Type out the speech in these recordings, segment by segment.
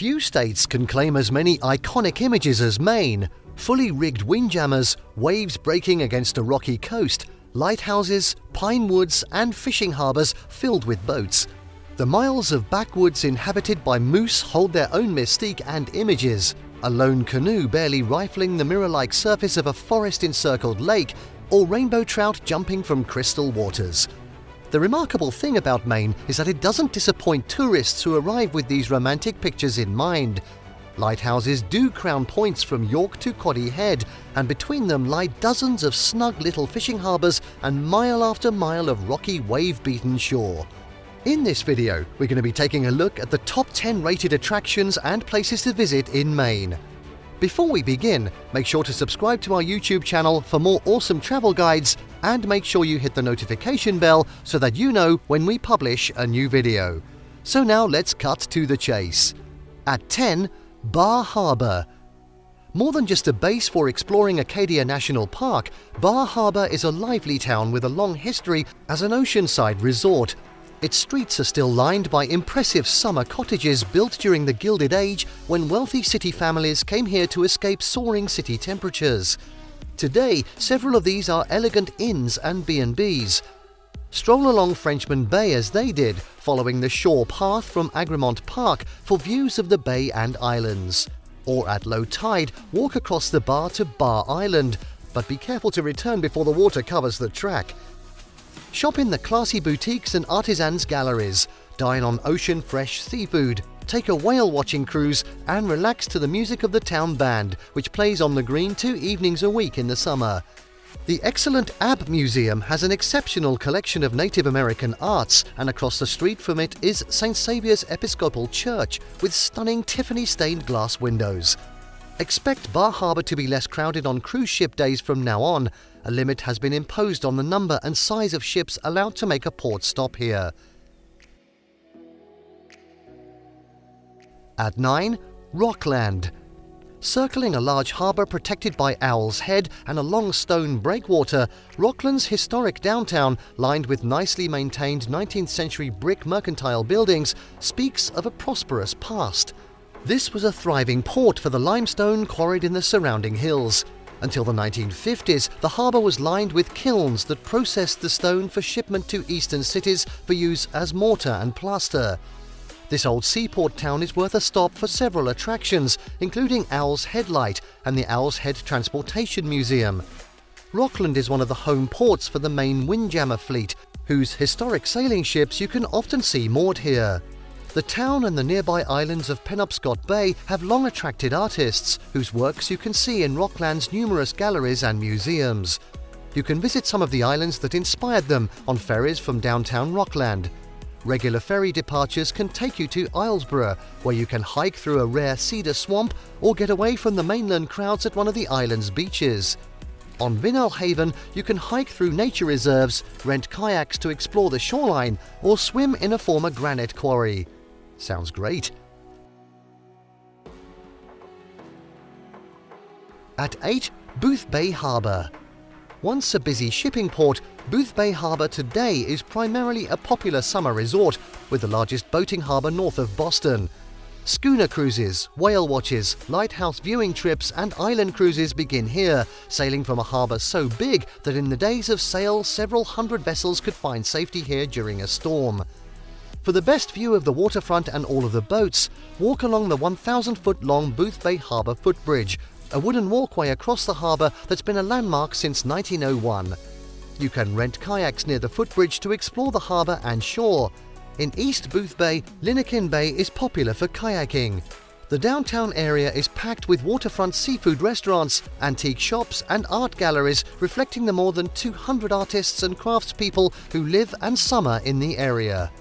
Few states can claim as many iconic images as Maine. Fully rigged windjammers, waves breaking against a rocky coast, lighthouses, pine woods and fishing harbours filled with boats. The miles of backwoods inhabited by moose hold their own mystique and images. A lone canoe barely rifling the mirror-like surface of a forest-encircled lake, or rainbow trout jumping from crystal waters. The remarkable thing about Maine is that it doesn't disappoint tourists who arrive with these romantic pictures in mind. Lighthouses do crown points from York to Coddy Head, and between them lie dozens of snug little fishing harbours and mile after mile of rocky wave-beaten shore. In this video, we're going to be taking a look at the top 10 rated attractions and places to visit in Maine. Before we begin, make sure to subscribe to our YouTube channel for more awesome travel guides, and make sure you hit the notification bell so that you know when we publish a new video. So now let's cut to the chase. At 10, Bar Harbor. More than just a base for exploring Acadia National Park, Bar Harbor is a lively town with a long history as an oceanside resort. Its streets are still lined by impressive summer cottages built during the Gilded Age, when wealthy city families came here to escape soaring city temperatures. Today, several of these are elegant inns and B&Bs. Stroll along Frenchman Bay as they did, following the shore path from Agremont Park for views of the bay and islands. Or at low tide, walk across the bar to Bar Island, but be careful to return before the water covers the track. Shop in the classy boutiques and artisans' galleries, dine on ocean-fresh seafood, take a whale-watching cruise, and relax to the music of the town band, which plays on the green 2 evenings a week in the summer. The excellent Art Museum has an exceptional collection of Native American arts, and across the street from it is St. Saviour's Episcopal Church with stunning Tiffany-stained glass windows. Expect Bar Harbor to be less crowded on cruise ship days from now on. A limit has been imposed on the number and size of ships allowed to make a port stop here. At 9, Rockland. Circling a large harbour protected by Owl's Head and a long stone breakwater, Rockland's historic downtown, lined with nicely maintained 19th century brick mercantile buildings, speaks of a prosperous past. This was a thriving port for the limestone quarried in the surrounding hills. Until the 1950s, the harbour was lined with kilns that processed the stone for shipment to eastern cities for use as mortar and plaster. This old seaport town is worth a stop for several attractions, including Owl's Headlight and the Owl's Head Transportation Museum. Rockland is one of the home ports for the Maine windjammer fleet, whose historic sailing ships you can often see moored here. The town and the nearby islands of Penobscot Bay have long attracted artists, whose works you can see in Rockland's numerous galleries and museums. You can visit some of the islands that inspired them on ferries from downtown Rockland. Regular ferry departures can take you to Islesborough, where you can hike through a rare cedar swamp or get away from the mainland crowds at one of the island's beaches. On Vinnell Haven, you can hike through nature reserves, rent kayaks to explore the shoreline, or swim in a former granite quarry. Sounds great. At 8, Boothbay Harbor. Once a busy shipping port, Boothbay Harbor today is primarily a popular summer resort, with the largest boating harbour north of Boston. Schooner cruises, whale watches, lighthouse viewing trips and island cruises begin here, sailing from a harbour so big that in the days of sail several hundred vessels could find safety here during a storm. For the best view of the waterfront and all of the boats, walk along the 1,000-foot-long Boothbay Harbor footbridge, a wooden walkway across the harbour that's been a landmark since 1901. You can rent kayaks near the footbridge to explore the harbour and shore. In East Boothbay, Lincoln Bay is popular for kayaking. The downtown area is packed with waterfront seafood restaurants, antique shops and art galleries reflecting the more than 200 artists and craftspeople who live and summer in the area.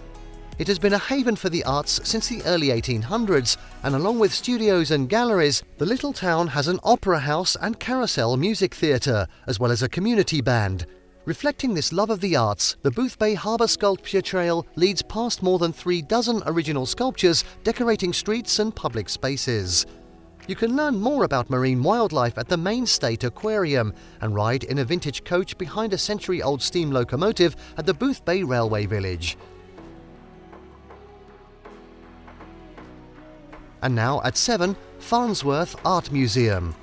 It has been a haven for the arts since the early 1800s, and along with studios and galleries, the little town has an opera house and carousel music theatre, as well as a community band. Reflecting this love of the arts, the Boothbay Harbor Sculpture Trail leads past more than 36 original sculptures decorating streets and public spaces. You can learn more about marine wildlife at the Maine State Aquarium and ride in a vintage coach behind a century-old steam locomotive at the Boothbay Railway Village. And now at 7, Farnsworth Art Museum.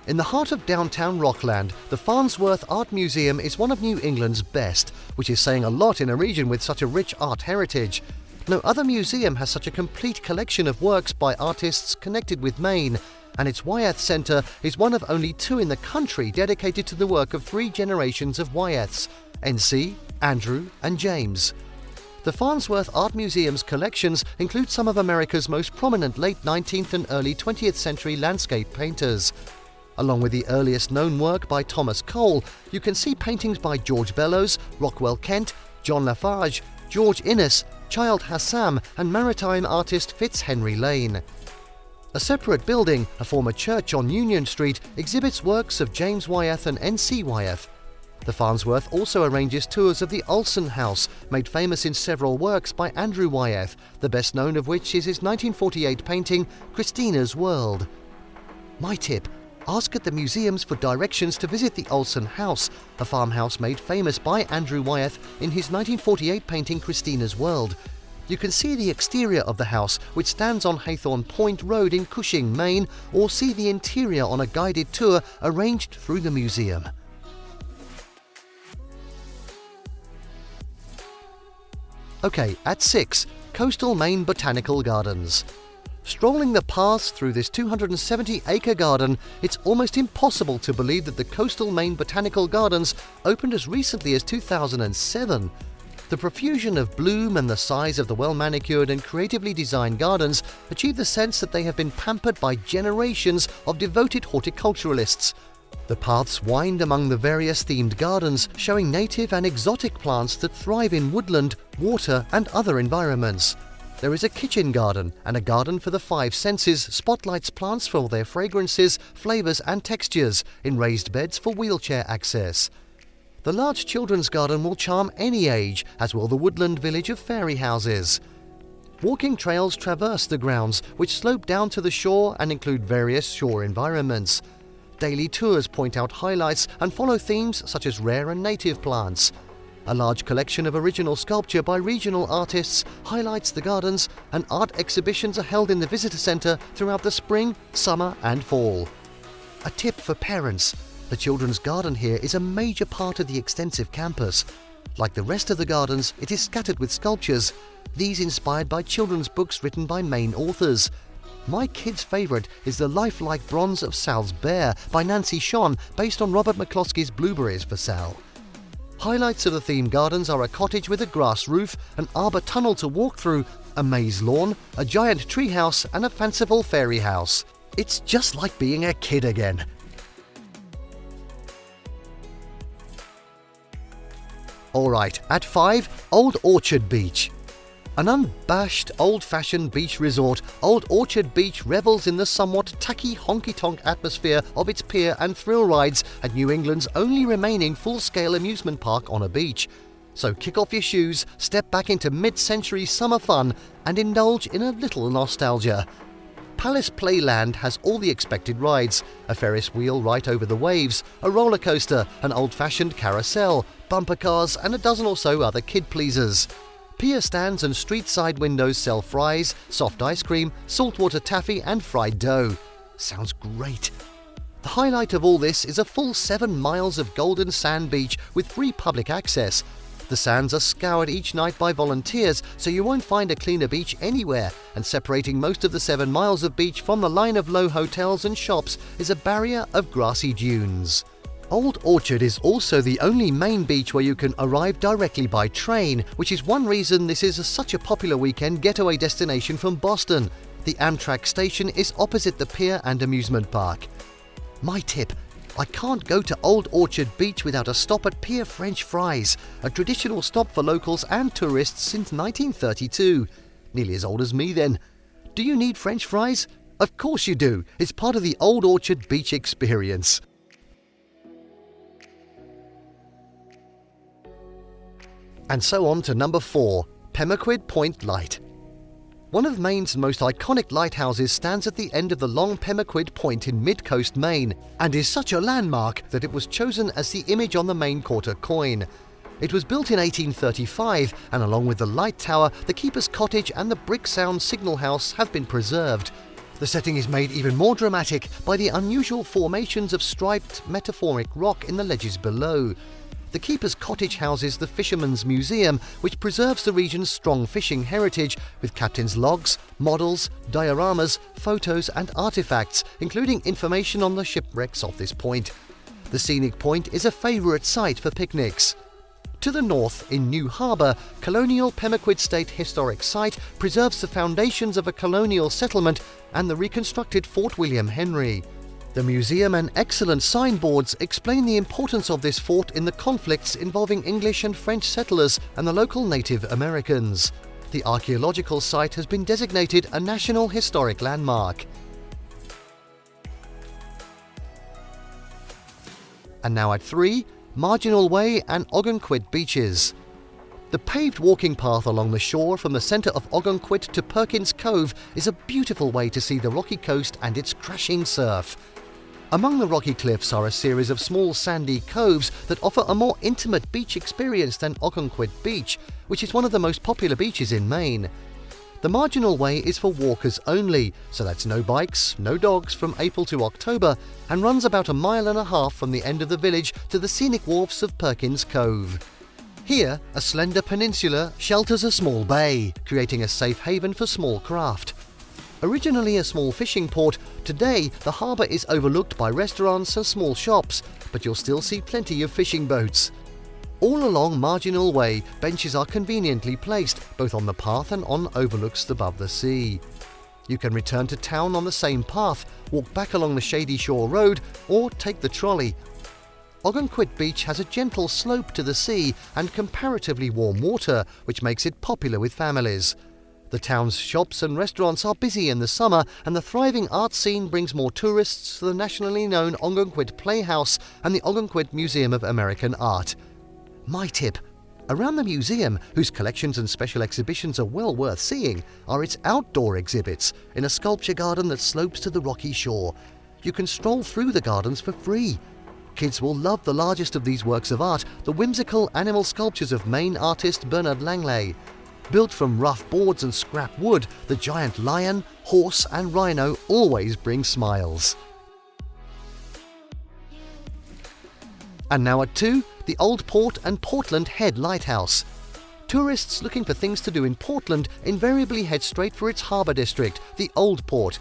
In the heart of downtown Rockland, the Farnsworth Art Museum is one of New England's best, which is saying a lot in a region with such a rich art heritage. No other museum has such a complete collection of works by artists connected with Maine, and its Wyeth Centre is one of only 2 in the country dedicated to the work of 3 generations of Wyeths, NC, Andrew and James. The Farnsworth Art Museum's collections include some of America's most prominent late 19th and early 20th century landscape painters. Along with the earliest known work by Thomas Cole, you can see paintings by George Bellows, Rockwell Kent, John Lafarge, George Innes, Childe Hassam and maritime artist Fitzhenry Lane. A separate building, a former church on Union Street, exhibits works of James Wyeth and N.C. Wyeth. The Farnsworth also arranges tours of the Olson House, made famous in several works by Andrew Wyeth, the best known of which is his 1948 painting, Christina's World. My tip: ask at the museums for directions to visit the Olson House, a farmhouse made famous by Andrew Wyeth in his 1948 painting Christina's World. You can see the exterior of the house, which stands on Haythorne Point Road in Cushing, Maine, or see the interior on a guided tour arranged through the museum. Okay, at 6, Coastal Maine Botanical Gardens. Strolling the paths through this 270-acre garden, it's almost impossible to believe that the Coastal Maine Botanical Gardens opened as recently as 2007. The profusion of bloom and the size of the well-manicured and creatively designed gardens achieve the sense that they have been pampered by generations of devoted horticulturalists. The paths wind among the various themed gardens, showing native and exotic plants that thrive in woodland, water and other environments. There is a kitchen garden, and a garden for the 5 senses spotlights plants for their fragrances, flavors and textures in raised beds for wheelchair access. The large children's garden will charm any age, as will the woodland village of fairy houses. Walking trails traverse the grounds, which slope down to the shore and include various shore environments. Daily tours point out highlights and follow themes such as rare and native plants. A large collection of original sculpture by regional artists highlights the gardens, and art exhibitions are held in the visitor centre throughout the spring, summer and fall. A tip for parents: the children's garden here is a major part of the extensive campus. Like the rest of the gardens, it is scattered with sculptures, these inspired by children's books written by Maine authors. My kid's favourite is the lifelike bronze of Sal's Bear by Nancy Shon, based on Robert McCloskey's Blueberries for Sal. Highlights of the themed gardens are a cottage with a grass roof, an arbour tunnel to walk through, a maze lawn, a giant treehouse and a fanciful fairy house. It's just like being a kid again. Alright, at 5, Old Orchard Beach. An unabashed, old-fashioned beach resort, Old Orchard Beach revels in the somewhat tacky honky-tonk atmosphere of its pier and thrill rides at New England's only remaining full-scale amusement park on a beach. So kick off your shoes, step back into mid-century summer fun and indulge in a little nostalgia. Palace Playland has all the expected rides: a Ferris wheel right over the waves, a roller coaster, an old-fashioned carousel, bumper cars and a dozen or so other kid-pleasers. Pier stands and street-side windows sell fries, soft ice cream, saltwater taffy and fried dough. Sounds great. The highlight of all this is a full 7 miles of golden sand beach with free public access. The sands are scoured each night by volunteers, so you won't find a cleaner beach anywhere, and separating most of the 7 miles of beach from the line of low hotels and shops is a barrier of grassy dunes. Old Orchard is also the only Maine beach where you can arrive directly by train, which is one reason this is such a popular weekend getaway destination from Boston. The Amtrak station is opposite the pier and amusement park. My tip: I can't go to Old Orchard Beach without a stop at Pier French Fries, a traditional stop for locals and tourists since 1932. Nearly as old as me then. Do you need French fries? Of course you do. It's part of the Old Orchard Beach experience. And so on to number 4, Pemaquid Point Light. One of Maine's most iconic lighthouses stands at the end of the long Pemaquid Point in mid-coast Maine, and is such a landmark that it was chosen as the image on the Maine quarter coin. It was built in 1835, and along with the light tower, the keeper's cottage and the brick sound signal house have been preserved. The setting is made even more dramatic by the unusual formations of striped metamorphic rock in the ledges below. The keeper's cottage houses the Fisherman's Museum, which preserves the region's strong fishing heritage with captain's logs, models, dioramas, photos and artifacts, including information on the shipwrecks off this point. The scenic point is a favourite site for picnics. To the north, in New Harbour, colonial Pemaquid State Historic Site preserves the foundations of a colonial settlement and the reconstructed Fort William Henry. The museum and excellent signboards explain the importance of this fort in the conflicts involving English and French settlers and the local Native Americans. The archaeological site has been designated a National Historic Landmark. And now at 3, Marginal Way and Ogunquit beaches. The paved walking path along the shore from the centre of Ogunquit to Perkins Cove is a beautiful way to see the rocky coast and its crashing surf. Among the rocky cliffs are a series of small sandy coves that offer a more intimate beach experience than Ogunquit Beach, which is one of the most popular beaches in Maine. The Marginal Way is for walkers only, so that's no bikes, no dogs from April to October, and runs about 1.5 miles from the end of the village to the scenic wharfs of Perkins Cove. Here, a slender peninsula shelters a small bay, creating a safe haven for small craft. Originally a small fishing port, today the harbour is overlooked by restaurants and small shops, but you'll still see plenty of fishing boats. All along Marginal Way, benches are conveniently placed, both on the path and on overlooks above the sea. You can return to town on the same path, walk back along the shady shore road, or take the trolley. Ogunquit Beach has a gentle slope to the sea and comparatively warm water, which makes it popular with families. The town's shops and restaurants are busy in the summer, and the thriving art scene brings more tourists to the nationally known Ogunquit Playhouse and the Ogunquit Museum of American Art. My tip: around the museum, whose collections and special exhibitions are well worth seeing, are its outdoor exhibits in a sculpture garden that slopes to the rocky shore. You can stroll through the gardens for free. Kids will love the largest of these works of art, the whimsical animal sculptures of Maine artist Bernard Langley. Built from rough boards and scrap wood, the giant lion, horse and rhino always bring smiles. And now at 2, the Old Port and Portland Head Lighthouse. Tourists looking for things to do in Portland invariably head straight for its harbour district, the Old Port.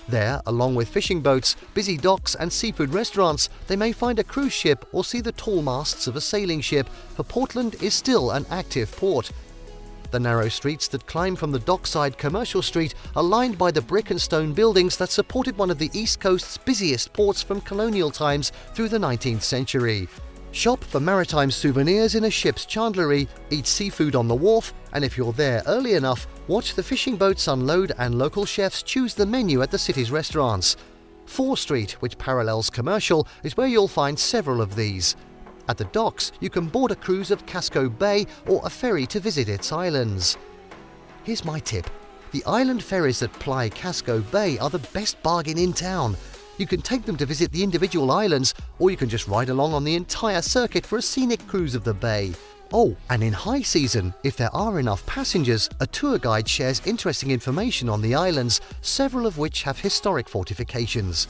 There, along with fishing boats, busy docks and seafood restaurants, they may find a cruise ship or see the tall masts of a sailing ship, for Portland is still an active port. The narrow streets that climb from the dockside Commercial Street are lined by the brick and stone buildings that supported one of the East Coast's busiest ports from colonial times through the 19th century. Shop for maritime souvenirs in a ship's chandlery, eat seafood on the wharf, and if you're there early enough, watch the fishing boats unload and local chefs choose the menu at the city's restaurants. 4 Street, which parallels Commercial, is where you'll find several of these. At the docks, you can board a cruise of Casco Bay or a ferry to visit its islands. Here's my tip: the island ferries that ply Casco Bay are the best bargain in town. You can take them to visit the individual islands, or you can just ride along on the entire circuit for a scenic cruise of the bay. Oh, and in high season, if there are enough passengers, a tour guide shares interesting information on the islands, several of which have historic fortifications.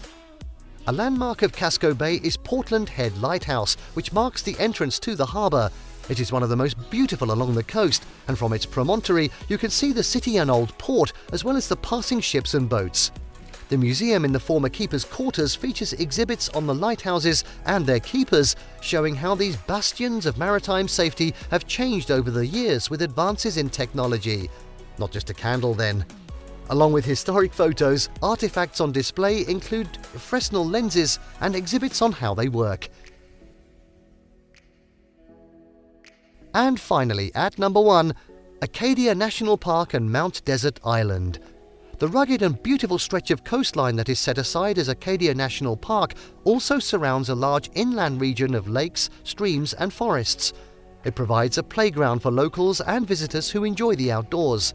A landmark of Casco Bay is Portland Head Lighthouse, which marks the entrance to the harbour. It is one of the most beautiful along the coast, and from its promontory you can see the city and old port, as well as the passing ships and boats. The museum in the former keepers' quarters features exhibits on the lighthouses and their keepers, showing how these bastions of maritime safety have changed over the years with advances in technology. Not just a candle then. Along with historic photos, artifacts on display include Fresnel lenses and exhibits on how they work. And finally, at number 1, Acadia National Park and Mount Desert Island. The rugged and beautiful stretch of coastline that is set aside as Acadia National Park also surrounds a large inland region of lakes, streams and forests. It provides a playground for locals and visitors who enjoy the outdoors.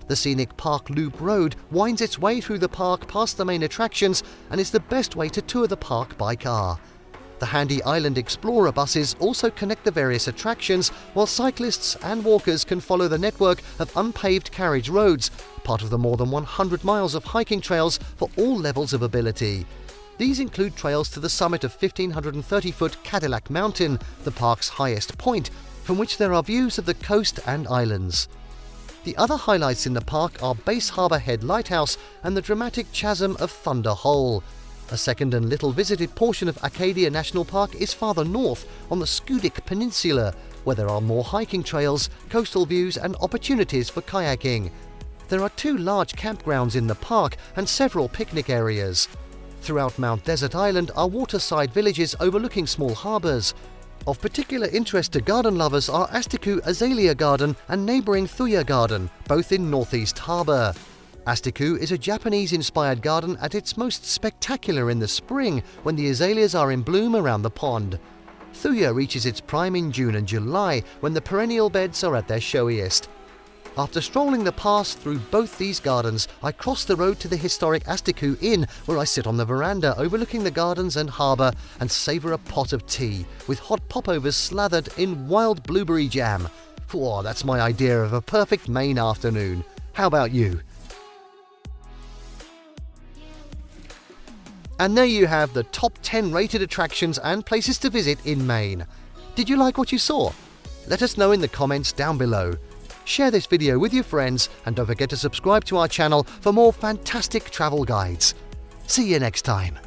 The scenic Park Loop Road winds its way through the park past the main attractions and is the best way to tour the park by car. The handy Island Explorer buses also connect the various attractions, while cyclists and walkers can follow the network of unpaved carriage roads, part of the more than 100 miles of hiking trails for all levels of ability. These include trails to the summit of 1,530-foot Cadillac Mountain, the park's highest point, from which there are views of the coast and islands. The other highlights in the park are Base Harbor Head Lighthouse and the dramatic chasm of Thunder Hole. A second and little visited portion of Acadia National Park is farther north on the Schoodic Peninsula, where there are more hiking trails, coastal views and opportunities for kayaking. There are 2 large campgrounds in the park and several picnic areas. Throughout Mount Desert Island are waterside villages overlooking small harbours. Of particular interest to garden lovers are Astiku Azalea Garden and neighbouring Thuya Garden, both in Northeast Harbour. Astiku is a Japanese-inspired garden at its most spectacular in the spring when the azaleas are in bloom around the pond. Thuya reaches its prime in June and July when the perennial beds are at their showiest. After strolling the pass through both these gardens, I cross the road to the historic Astiku Inn, where I sit on the veranda overlooking the gardens and harbour and savour a pot of tea with hot popovers slathered in wild blueberry jam. Oh, that's my idea of a perfect Maine afternoon. How about you? And there you have the top 10 rated attractions and places to visit in Maine. Did you like what you saw? Let us know in the comments down below. Share this video with your friends and don't forget to subscribe to our channel for more fantastic travel guides. See you next time.